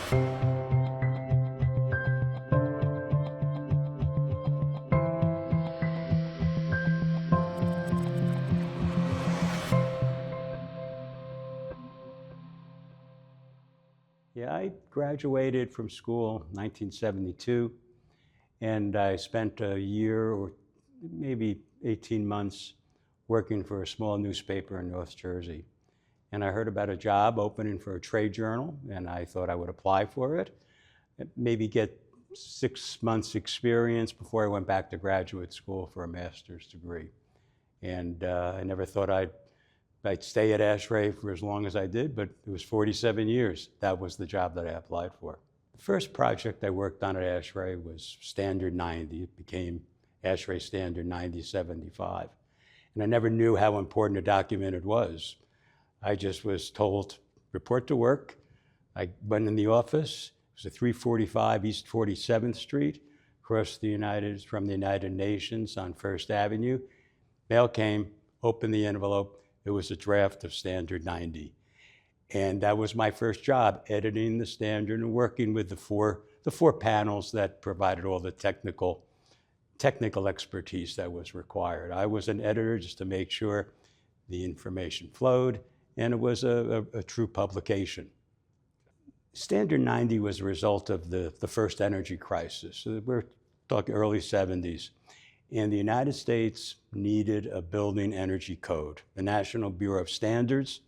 Yeah, I graduated from school in 1972, and I spent a year or maybe 18 months working for a small newspaper in North Jersey. And I heard about a job opening for a trade journal, and I thought I would apply for it, maybe get 6 months experience before I went back to graduate school for a master's degree. And I never thought I'd stay at ASHRAE for as long as I did, but it was 47 years. That was the job that I applied for. The first project I worked on at ASHRAE was Standard 90. It became ASHRAE Standard 9075. And I never knew how important a document it was. I just was told, report to work. I went in the office. It was at 345 East 47th Street, across from the United Nations on First Avenue. Mail came, opened the envelope. It was a draft of Standard 90. And that was my first job, editing the standard and working with the four panels that provided all the technical expertise that was required. I was an editor just to make sure the information flowed, and it was a true publication. Standard 90 was a result of the first energy crisis. So we're talking early 70s. And the United States needed a building energy code. The National Bureau of Standards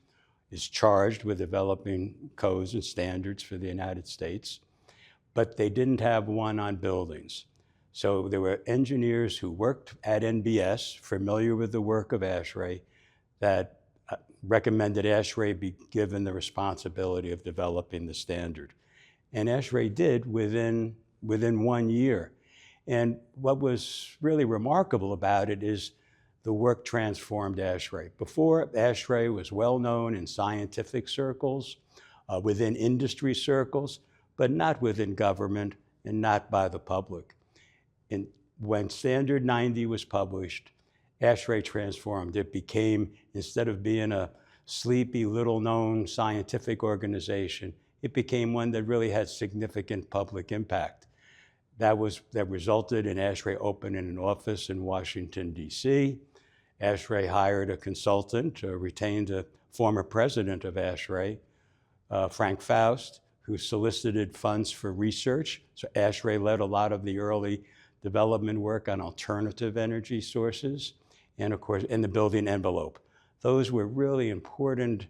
is charged with developing codes and standards for the United States, but they didn't have one on buildings. So there were engineers who worked at NBS, familiar with the work of ASHRAE, that recommended ASHRAE be given the responsibility of developing the standard. And ASHRAE did within 1 year. And what was really remarkable about it is the work transformed ASHRAE. Before, ASHRAE was well known in scientific circles, within industry circles, but not within government and not by the public. And when Standard 90 was published, ASHRAE transformed. It became, instead of being a sleepy, little-known scientific organization, it became one that really had significant public impact. That resulted in ASHRAE opening an office in Washington, D.C. ASHRAE hired a consultant, retained a former president of ASHRAE, Frank Faust, who solicited funds for research. So ASHRAE led a lot of the early development work on alternative energy sources, and of course, in the building envelope. Those were really important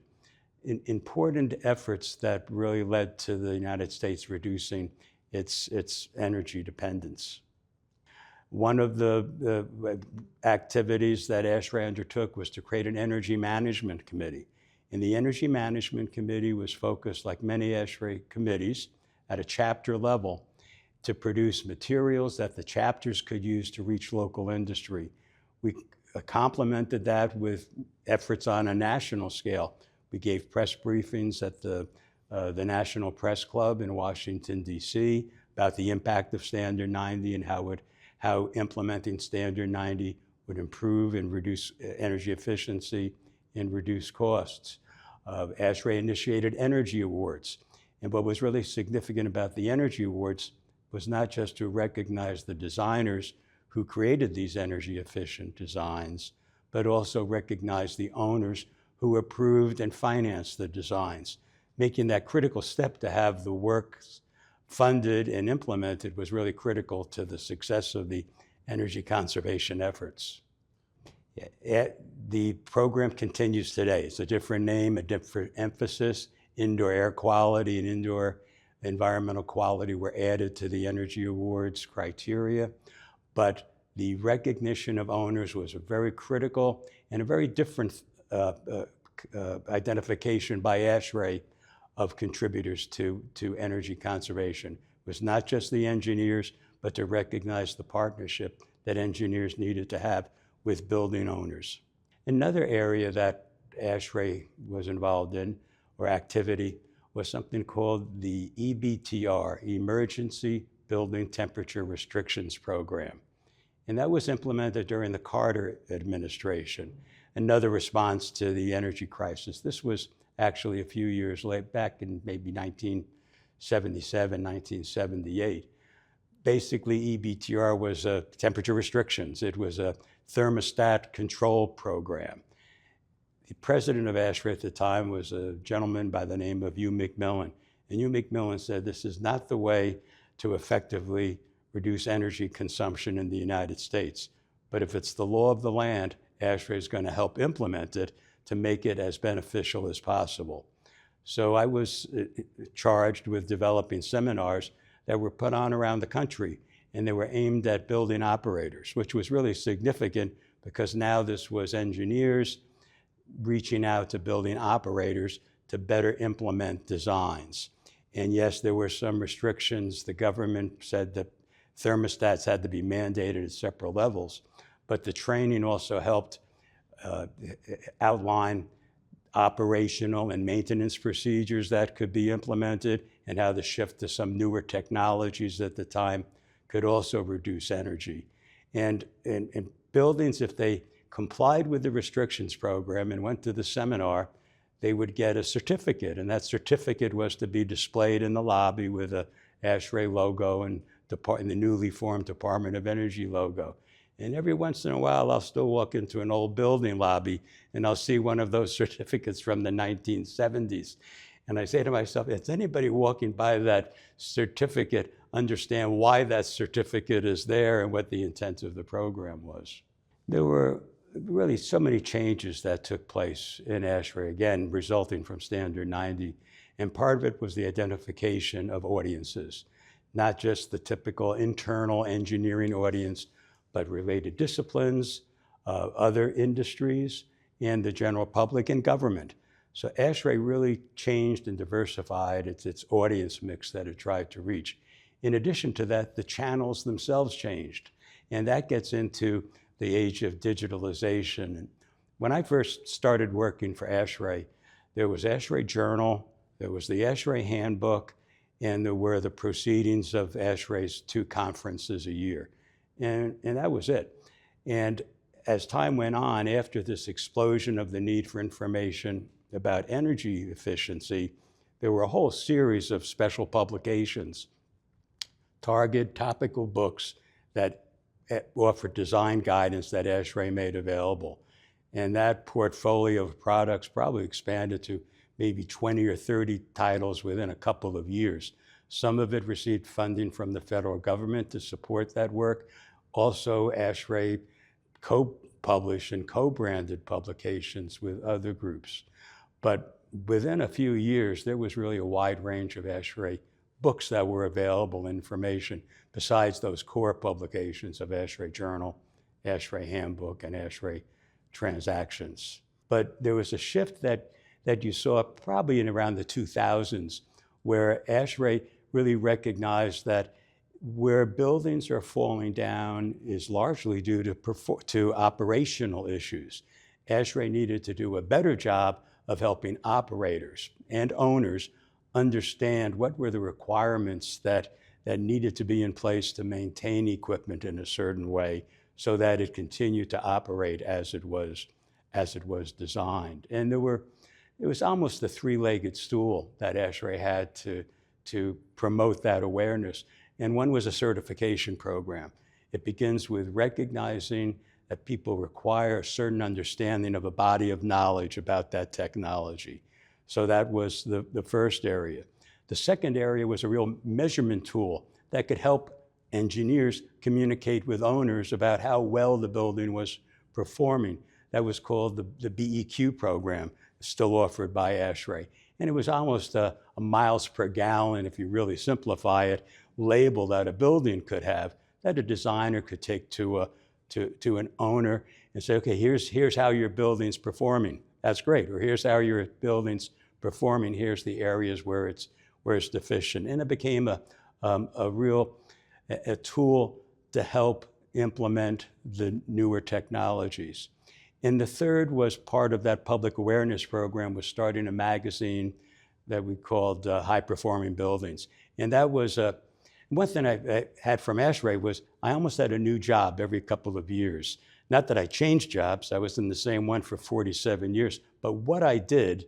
efforts that really led to the United States reducing its energy dependence. One of the activities that ASHRAE undertook was to create an energy management committee. And the energy management committee was focused, like many ASHRAE committees, at a chapter level to produce materials that the chapters could use to reach local industry. We complemented that with efforts on a national scale. We gave press briefings at the National Press Club in Washington, D.C. about the impact of Standard 90 and how implementing Standard 90 would improve and reduce energy efficiency and reduce costs. ASHRAE initiated energy awards. And what was really significant about the energy awards was not just to recognize the designers who created these energy efficient designs, but also recognize the owners who approved and financed the designs. Making that critical step to have the work funded and implemented was really critical to the success of the energy conservation efforts. The program continues today. It's a different name, a different emphasis. Indoor air quality and indoor environmental quality were added to the energy awards criteria, but the recognition of owners was a very critical and a very different identification by ASHRAE of contributors to energy conservation. It was not just the engineers, but to recognize the partnership that engineers needed to have with building owners. Another area that ASHRAE was involved in, or activity, was something called the EBTR, Emergency Building Temperature Restrictions Program. And that was implemented during the Carter administration, another response to the energy crisis. This was actually a few years late, back in maybe 1977, 1978. Basically, EBTR was temperature restrictions. It was a thermostat control program. The president of ASHRAE at the time was a gentleman by the name of Hugh McMillan. And Hugh McMillan said, this is not the way to effectively reduce energy consumption in the United States. But if it's the law of the land, ASHRAE is going to help implement it to make it as beneficial as possible. So I was charged with developing seminars that were put on around the country, and they were aimed at building operators, which was really significant because now this was engineers reaching out to building operators to better implement designs. And yes, there were some restrictions. The government said that thermostats had to be mandated at separate levels, but the training also helped outline operational and maintenance procedures that could be implemented and how the shift to some newer technologies at the time could also reduce energy. And buildings, if they complied with the restrictions program and went to the seminar, they would get a certificate, and that certificate was to be displayed in the lobby with a ASHRAE logo and the newly formed Department of Energy logo. And every once in a while, I'll still walk into an old building lobby and I'll see one of those certificates from the 1970s. And I say to myself, does anybody walking by that certificate understand why that certificate is there and what the intent of the program was? There were really so many changes that took place in ASHRAE, again, resulting from Standard 90. And part of it was the identification of audiences, not just the typical internal engineering audience, but related disciplines, other industries, and the general public and government. So ASHRAE really changed and diversified its audience mix that it tried to reach. In addition to that, the channels themselves changed. And that gets into the age of digitalization. And when I first started working for ASHRAE, there was ASHRAE Journal, there was the ASHRAE Handbook, and there were the proceedings of ASHRAE's 2 conferences a year. And that was it. And as time went on, after this explosion of the need for information about energy efficiency, there were a whole series of special publications, targeted topical books that offered design guidance that ASHRAE made available. And that portfolio of products probably expanded to maybe 20 or 30 titles within a couple of years. Some of it received funding from the federal government to support that work. Also, ASHRAE co-published and co-branded publications with other groups. But within a few years, there was really a wide range of ASHRAE books that were available, information, besides those core publications of ASHRAE Journal, ASHRAE Handbook, and ASHRAE Transactions. But there was a shift that you saw probably in around the 2000s, where ASHRAE really recognized that where buildings are falling down is largely due to operational issues. ASHRAE needed to do a better job of helping operators and owners understand what were the requirements that needed to be in place to maintain equipment in a certain way so that it continued to operate as it was designed. And it was almost a 3-legged stool that ASHRAE had to promote that awareness. And one was a certification program. It begins with recognizing that people require a certain understanding of a body of knowledge about that technology. So that was the first area. The second area was a real measurement tool that could help engineers communicate with owners about how well the building was performing. That was called the BEQ program, still offered by ASHRAE. And it was almost a miles per gallon, if you really simplify it, label that a building could have, that a designer could take to an owner and say, okay, here's how your building's performing. That's great. Or here's how your building's performing. Here's the areas where it's deficient. And it became a real tool to help implement the newer technologies. And the third was part of that public awareness program, was starting a magazine that we called High Performing Buildings. And that was one thing I had from ASHRAE was I almost had a new job every couple of years. Not that I changed jobs, I was in the same one for 47 years, but what I did,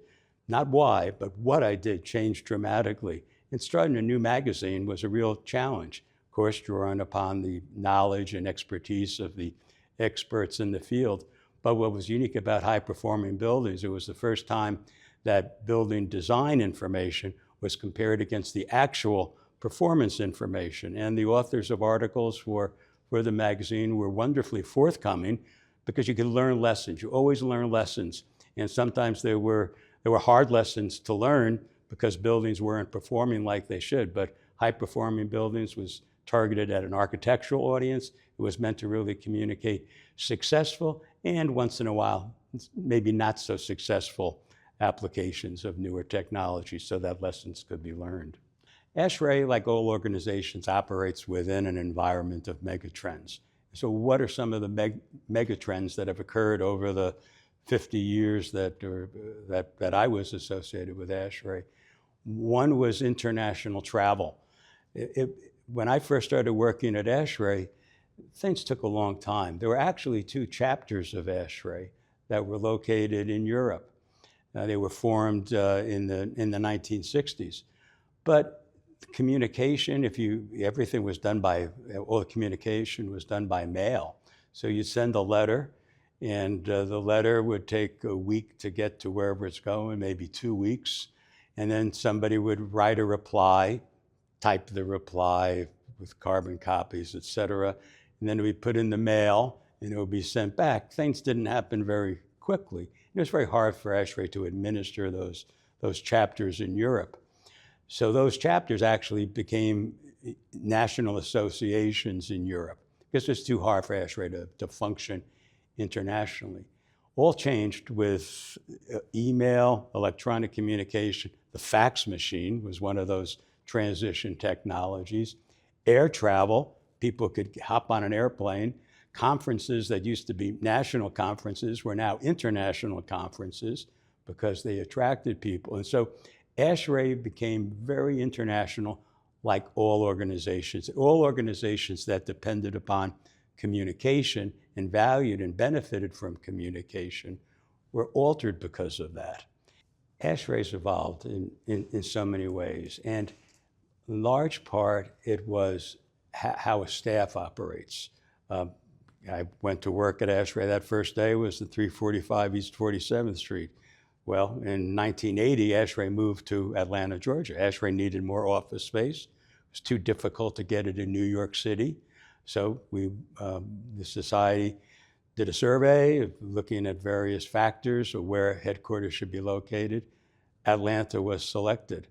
not why, but what I did changed dramatically. And starting a new magazine was a real challenge, of course, drawing upon the knowledge and expertise of the experts in the field. But what was unique about high-performing buildings, it was the first time that building design information was compared against the actual performance information. And the authors of articles for the magazine were wonderfully forthcoming because you could learn lessons. You always learn lessons. And sometimes there were hard lessons to learn because buildings weren't performing like they should. But high-performing buildings was targeted at an architectural audience. It was meant to really communicate successful and once in a while, maybe not so successful applications of newer technology so that lessons could be learned. ASHRAE, like all organizations, operates within an environment of megatrends. So what are some of the megatrends that have occurred over the 50 years that I was associated with ASHRAE? One was international travel. When I first started working at ASHRAE, things took a long time. There were actually 2 chapters of ASHRAE that were located in Europe. They were formed in the 1960s. But communication, everything was done by, all the communication was done by mail. So you'd send a letter, and the letter would take a week to get to wherever it's going, maybe 2 weeks. And then somebody would write a reply, type the reply with carbon copies, et cetera. And then it would be put in the mail, and it would be sent back. Things didn't happen very quickly. It was very hard for ASHRAE to administer those chapters in Europe. So those chapters actually became national associations in Europe because it was too hard for ASHRAE to function internationally. All changed with email, electronic communication. The fax machine was one of those transition technologies. Air travel, people could hop on an airplane. Conferences that used to be national conferences were now international conferences because they attracted people. And so ASHRAE became very international, like all organizations. All organizations that depended upon communication and valued and benefited from communication were altered because of that. ASHRAE's evolved in so many ways. And in large part, it was how a staff operates. I went to work at ASHRAE. That first day was the 345 East 47th Street. Well, in 1980, ASHRAE moved to Atlanta, Georgia. ASHRAE needed more office space. It was too difficult to get it in New York City. So the society did a survey looking at various factors of where headquarters should be located. Atlanta was selected.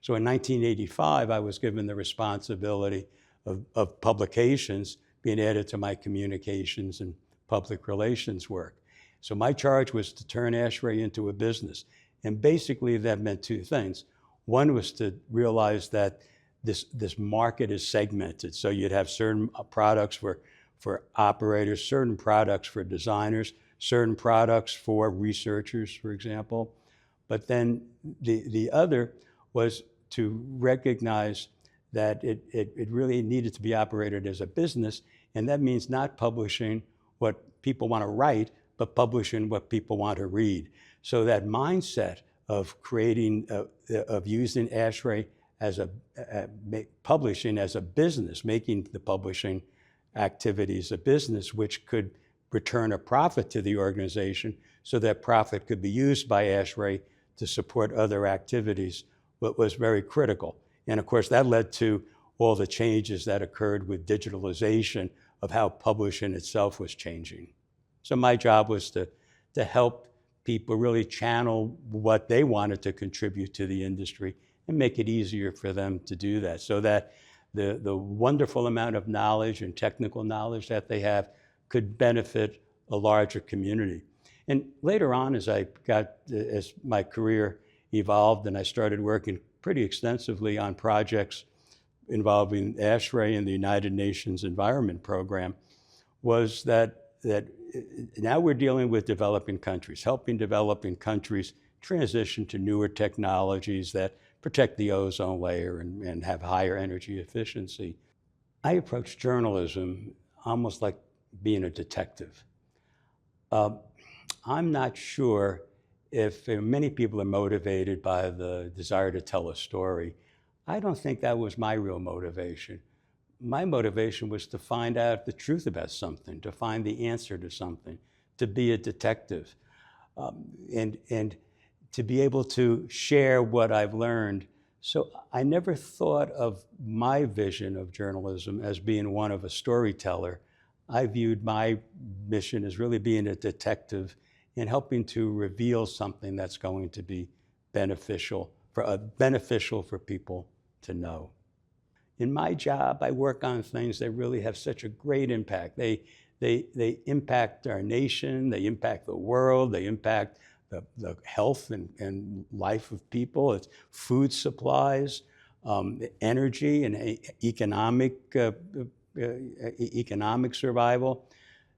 So in 1985, I was given the responsibility of publications being added to my communications and public relations work. So my charge was to turn ASHRAE into a business. And basically that meant 2 things. One was to realize that this market is segmented. So you'd have certain products for operators, certain products for designers, certain products for researchers, for example. But then the other was to recognize that it really needed to be operated as a business, and that means not publishing what people want to write, but publishing what people want to read. So that mindset of creating, of using ASHRAE as publishing as a business, making the publishing activities a business, which could return a profit to the organization, so that profit could be used by ASHRAE to support other activities, was very critical. And of course, that led to all the changes that occurred with digitalization of how publishing itself was changing. So my job was to help people really channel what they wanted to contribute to the industry and make it easier for them to do that, so that the wonderful amount of knowledge and technical knowledge that they have could benefit a larger community. And later on, as my career evolved and I started working pretty extensively on projects involving ASHRAE and the United Nations Environment Program, was that now we're dealing with developing countries, helping developing countries transition to newer technologies that protect the ozone layer and have higher energy efficiency. I approach journalism almost like being a detective. I'm not sure if many people are motivated by the desire to tell a story. I don't think that was my real motivation. My motivation was to find out the truth about something, to find the answer to something, to be a detective, and to be able to share what I've learned. So I never thought of my vision of journalism as being one of a storyteller. I viewed my mission as really being a detective and helping to reveal something that's going to be beneficial for people to know. In my job, I work on things that really have such a great impact. They impact our nation, they impact the world, they impact the health and life of people. It's food supplies, energy and economic survival.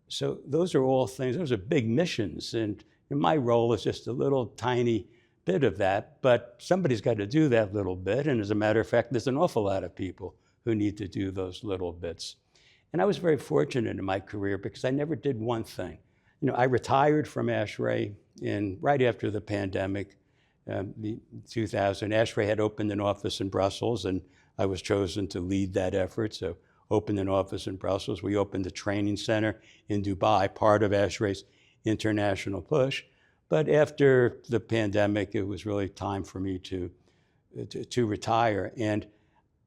So those are all things, those are big missions. And my role is just a little tiny bit of that, but somebody's got to do that little bit. And as a matter of fact, there's an awful lot of people who need to do those little bits. And I was very fortunate in my career because I never did one thing. I retired from ASHRAE right after the pandemic, 2000. ASHRAE had opened an office in Brussels, and I was chosen to lead that effort. So opened an office in Brussels. We opened a training center in Dubai, part of ASHRAE's international push. But after the pandemic, it was really time for me to retire. And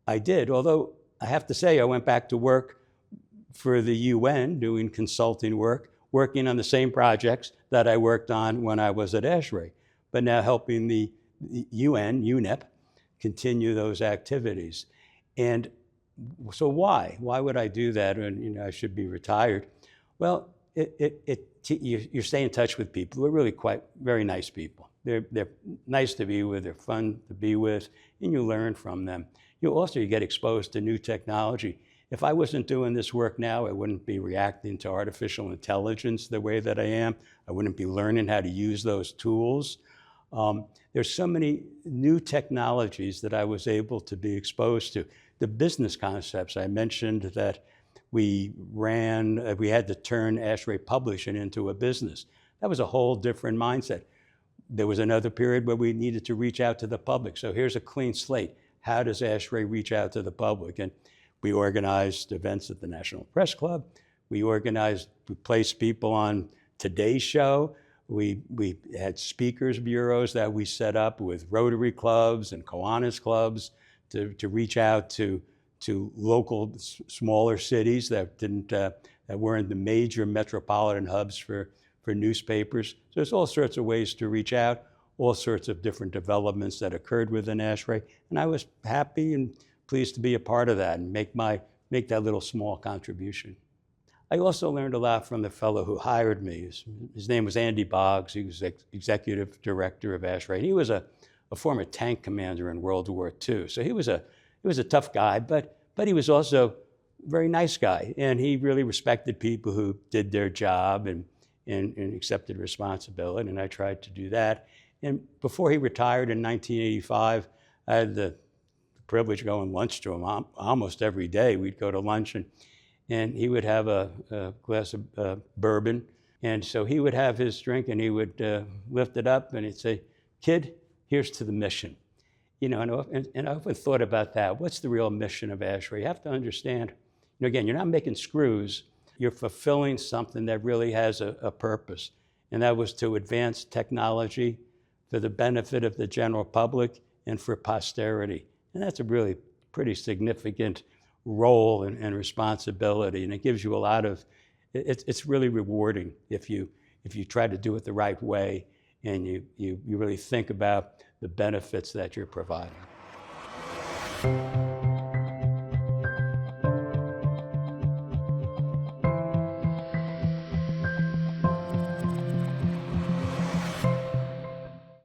I did, although I have to say I went back to work for the UN, doing consulting work, working on the same projects that I worked on when I was at ASHRAE, but now helping the UN, UNEP, continue those activities. And so why? Why would I do that when I should be retired? Well, you stay in touch with people who are really very nice people. They're nice to be with, they're fun to be with, and you learn from them. You get exposed to new technology. If I wasn't doing this work now, I wouldn't be reacting to artificial intelligence the way that I am. I wouldn't be learning how to use those tools. There's so many new technologies that I was able to be exposed to. The business concepts, I mentioned that we had to turn ASHRAE Publishing into a business. That was a whole different mindset. There was another period where we needed to reach out to the public. So here's a clean slate. How does ASHRAE reach out to the public? And we organized events at the National Press Club. We placed people on Today's Show. We had speakers bureaus that we set up with Rotary clubs and Kiwanis clubs to reach out to local smaller cities that weren't the major metropolitan hubs for newspapers. So there's all sorts of ways to reach out, all sorts of different developments that occurred within ASHRAE. And I was happy and pleased to be a part of that and make that little small contribution. I also learned a lot from the fellow who hired me. His name was Andy Boggs. He was executive director of ASHRAE. He was a former tank commander in World War II. So he was a tough guy, but he was also a very nice guy. And he really respected people who did their job and accepted responsibility. And I tried to do that. And before he retired in 1985, I had the privilege of going lunch to him almost every day. We'd go to lunch and he would have a glass of bourbon. And so he would have his drink and he would lift it up and he'd say, "Kid, here's to the mission." And I often thought about that. What's the real mission of ASHRAE? You have to understand, again, you're not making screws. You're fulfilling something that really has a purpose. And that was to advance technology for the benefit of the general public and for posterity. And that's a really pretty significant role and responsibility. And it gives you a lot of, it's really rewarding if you try to do it the right way and you really think about the benefits that you're providing.